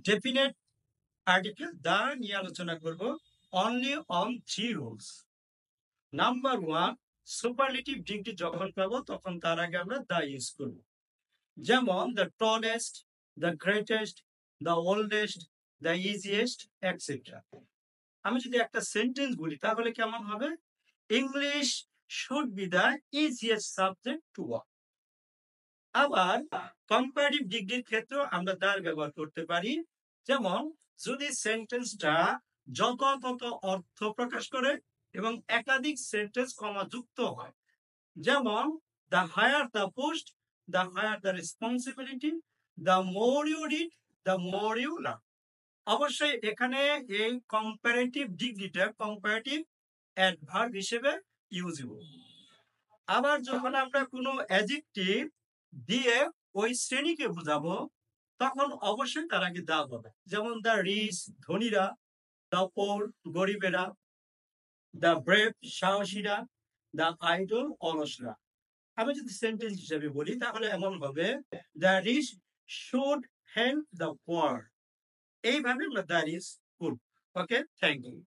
Definite article the নিয়ে আলোচনা করব only on 3 rules. Number 1, superlative degree যখন পাবো তখন তার আগে আমরা দা ইউজ করব। যেমন the tallest, the greatest, the oldest, the easiest etcetera. আমি যদি একটা সেন্টেন্স বলি তাহলে কেমন হবে? English should be the easiest subject to work. আবার কম্পারেটিভ ডিগ্রির ক্ষেত্রেও আমরা তার ব্যবহার করতে পারি। যেমন যদি সেন্টেন্সটা যথাযথ অর্থ প্রকাশ করে এবং একাধিক সেন্টেন্স কমা যুক্ত হয়। যেমন the higher the post, the higher the responsibility, the more you read, the more you learn. অবশ্যই এখানে এই কম্পারেটিভ ডিগ্রিটা কম্পারেটিভ অ্যাডভার্ব হিসেবে ইউজেবল। আবার যখন আমরা কোনো অ্যাডজেক্টিভ দিয়ে ওই শ্রেণীকে বোঝাবো তখন অবশ্যই তার আগে দা হবে। যেমন দ্য রিচ ধনীরা, দ্য পোর গরিবেরা, দ্য ব্রেভ সাহসীরা, দ্য আইডল অলসরা। আমি যদি সেন্টেন্স হিসেবে বলি তাহলে এমন হবে the rich should help the poor. এইভাবে আমরা দ্য রিচ করব। Okay, thank you.